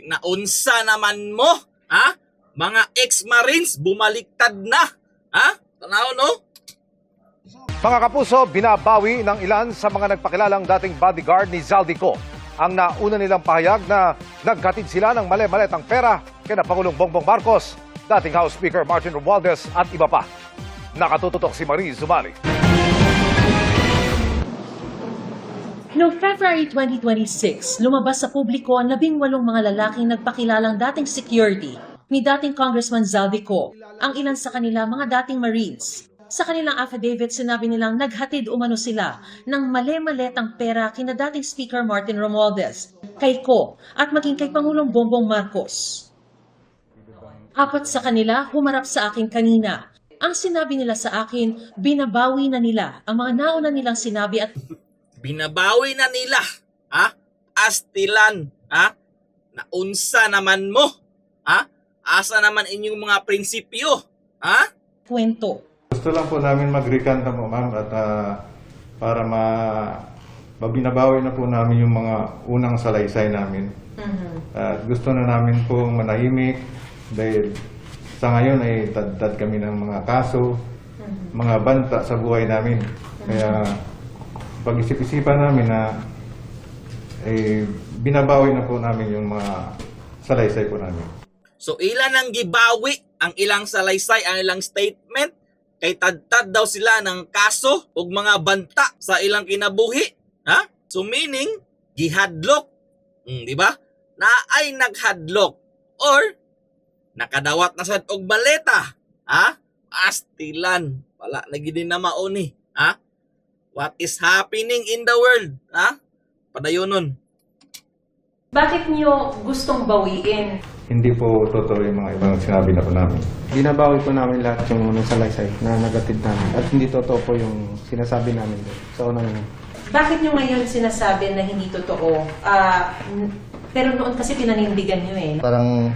Naunsa naman mo, ha? Mga ex-marines, bumaliktad na. Ha? Tanaw, no? Mga kapuso, binabawi ng ilan sa mga nagpakilalang dating bodyguard ni Zaldico ang nauna nilang pahayag na naghatid sila ng mali-maletang pera kina Pangulong Bongbong Marcos, dating House Speaker Martin Romualdez at iba pa. Nakatututok si Marie Zumali. Noong February 2026, lumabas sa publiko ang 18 mga lalaking nagpakilalang dating security ni dating Congressman Zaldico, ang ilan sa kanila mga dating Marines. Sa kanilang affidavit, sinabi nilang naghatid umano sila ng mali-maletang pera kina dating Speaker Martin Romualdez, kay Ko at maging kay Pangulong Bongbong Marcos. Apat sa kanila humarap sa akin kanina. Ang sinabi nila sa akin, binabawi na nila ang mga nauna nilang sinabi at Binabawi na nila, ha? Astilan, ha? Naunsa naman mo, ha? Asa naman inyong mga prinsipyo, ha? kwento. Gusto lang po namin mag-recant na po, ma'am, at para mabinabawi na po namin yung mga unang salaysay namin. At gusto na namin pong manahimik dahil sa ngayon ay tad kami ng mga kaso, mga banta sa buhay namin. Kaya pag-isip-isipan namin na binabawi na po namin yung mga salaysay po namin. So ilan ang gibawi, ang ilang salaysay, ang ilang statement, kay tad daw sila ng kaso o mga banta sa ilang kinabuhi. Ha? So meaning, gihadlok. Di ba? Na ay naghadlok. Or, nakadawat na sad og maleta. Ha? Astilan. Wala, lagi din na mauni. Ha? What is happening in the world? Ha? Padayonon. Bakit niyo gustong bawiin? Hindi po totoo yung mga ibang sinabi na po namin. Binabawi po namin lahat yung salaysay na nagatid namin. At hindi totoo po yung sinasabi namin sa unang yun. Bakit niyo ngayon sinasabi na hindi totoo? Pero noon kasi pinanindigan niyo eh. Parang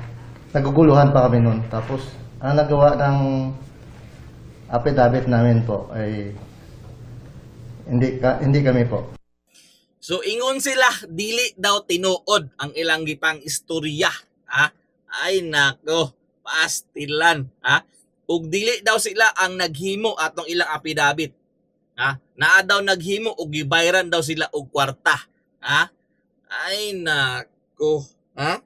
naguguluhan pa kami noon. Tapos, ang nagawa ng affidavit namin po ay hindi kami po. So ingon sila, dili daw tinuod ang ilang gipang istorya. Ha? Ay nako, pastilan. Ha? Ug dili daw sila ang naghimo atong ilang affidavit. Ha? Naa daw naghimo ug gibayran daw sila og kwarta. Ha? Ay nako. Ha?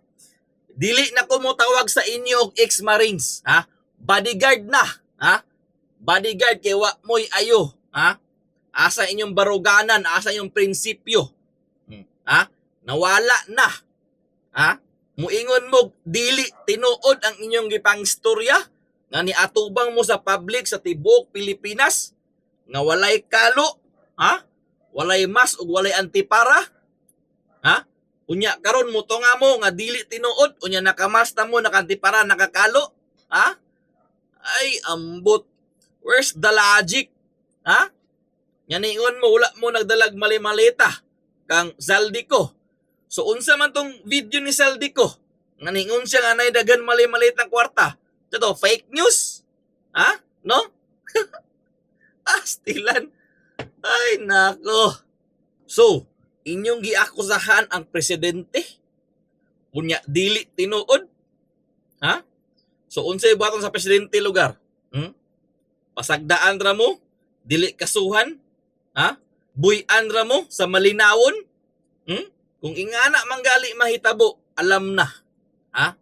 Dili na ko mo tawag sa inyo og ex-marines. Ha? Bodyguard na. Ha? Bodyguard kay wa moy ayo. Ha? Asa inyong baruganan, asa inyong prinsipyo. Ha? Nawala na. Ha? Muingon mo, dili tinuod ang inyong gipang istorya nga niatubang mo sa public sa tibuok Pilipinas nga walay kalo, ha? Walay mas ug walay antipara. Ha? Unya karon mo to nga mo nga dili tinuod, unya nakamas na mo, nakantipara, nakakalo. Ha? Ay ambot. Where's the logic? Ha? Yaningon mo, wala mo nagdalag mali-maleta kang Zaldico. So unsa man tong video ni Zaldico? Nganingon siya nga nay dagan mali-maleta ng kwarta. Ito, fake news? Ha? No? Astilan. Ay nako. So, inyong giakusahan ang presidente? Unya dili tinuod? Ha? So unsay buhaton sa presidente lugar? Pasagdaan ra mo? Dili kasuhan? Ha? Buy-an ra mo sa malinawon? Kung ingana manggali mahitabo, alam na. Ha?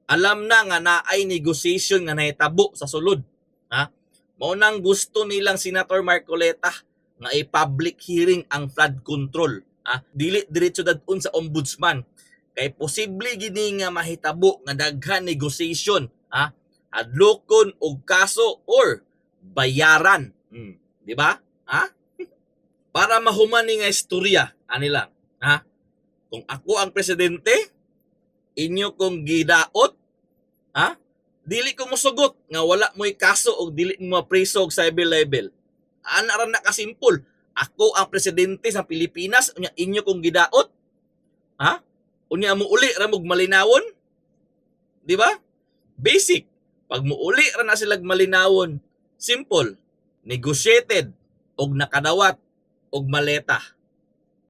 Alam na nga naay negotiation nga nahitabo sa sulod. Ha? Mao nang gusto nilang Senator Marcoleta nga i-public hearing ang flood control. Ha? Dili diretso dadun sa ombudsman. Kay posible gini nga mahitabo nga daghan negotiation. Ha? Hadlokon og kaso or bayaran. Di ba? Ha? Para mahuman ni nga istorya, anila. Ha? Kung ako ang presidente, inyo kong gidaot, ha? Dili ko musugot nga wala mo'y kaso o dili mo mapreso og cyber libel. Ana ra na kasimpol. Ako ang presidente sa Pilipinas, unya inyo kong gidaot. Ha? Unya mo uli ra mog malinawon? Di ba? Basic. Pag mo uli ra na sila malinawon, simple. Negotiated og nakadawat og maleta.